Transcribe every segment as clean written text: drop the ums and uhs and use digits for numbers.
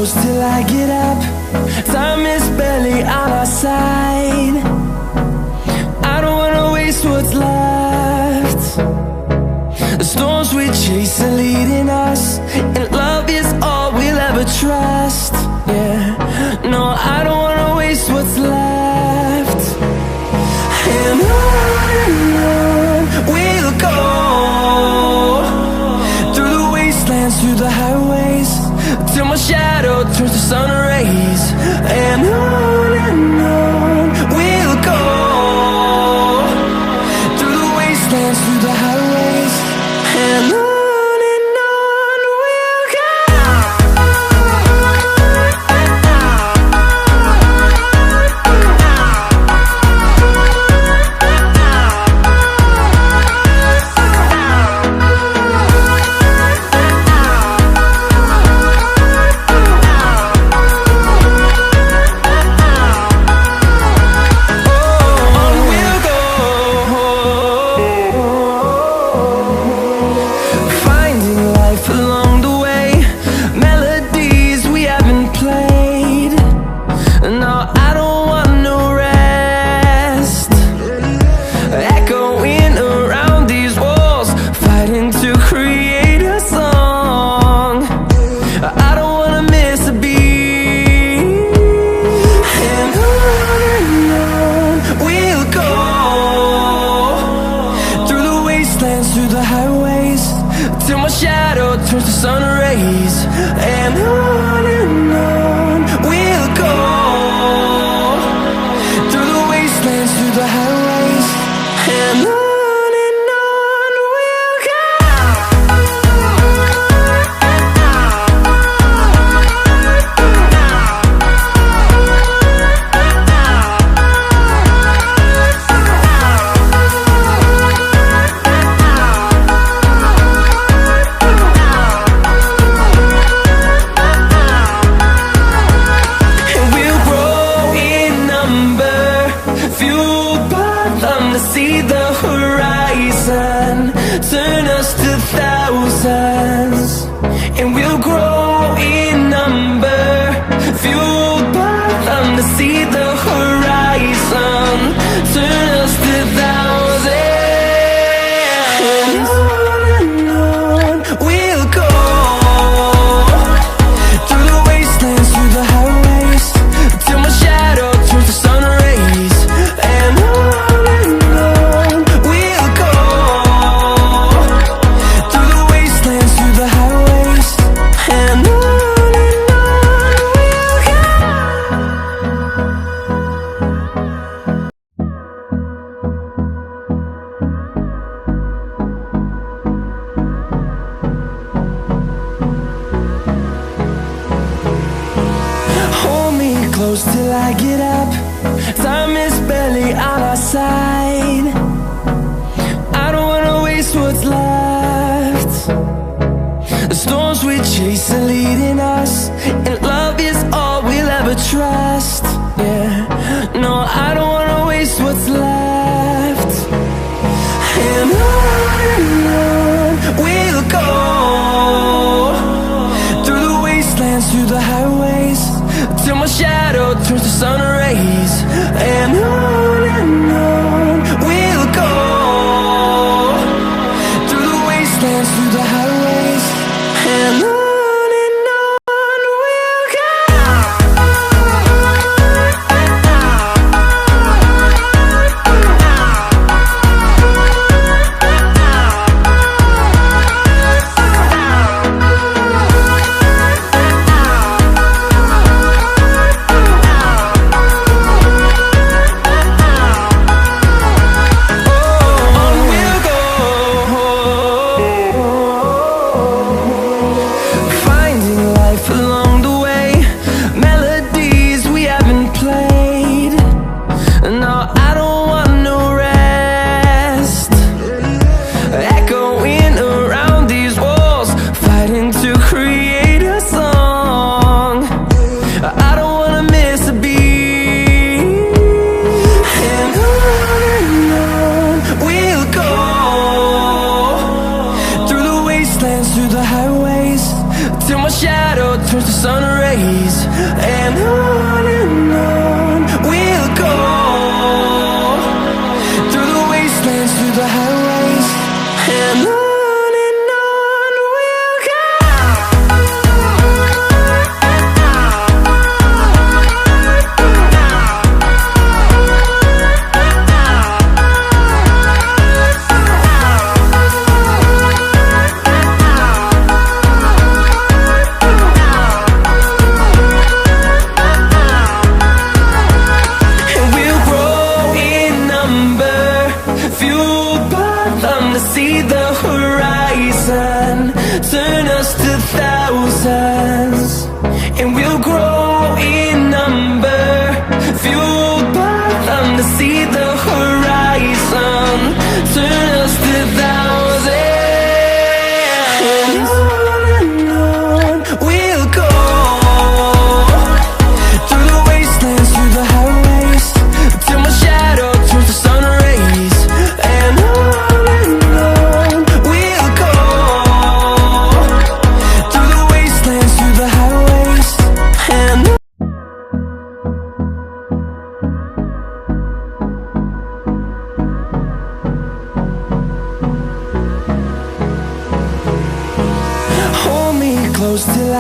close till I get up. Time is barely on our side. I don't wanna waste what's left. The storms we chase are leading us, and love is all we'll ever trust. Yeah, no, I don't wanna waste what's left. And on we'll go, through the wastelands, through the highways, till my shadow turns to sun rays. And on we'll go, through the wastelands, through the highways, and on we'll go. Through the highways, till my shadow turns to sun rays. And on we'll go, through the wastelands, through the highways, and on we'll go. See the horizon, turn us to thousands, and we'll grow in number, fueled by them. To see the horizon, turn us to thousands, and on we'll go, through the wastelands, through the highways, till my shadow turns to sun rays. And close till I get up. Time is barely on our side. I don't wanna waste what's left. The storms we chase are leading us, and love is all we'll ever trust. Yeah, no, I don't wanna waste what's left. And on we'll go, through the wastelands, through the highways, till my shadow turns to sun rays. And on we'll go, through the wastelands, through the highways, and on.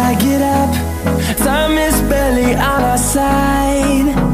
I get up, time is barely on our side.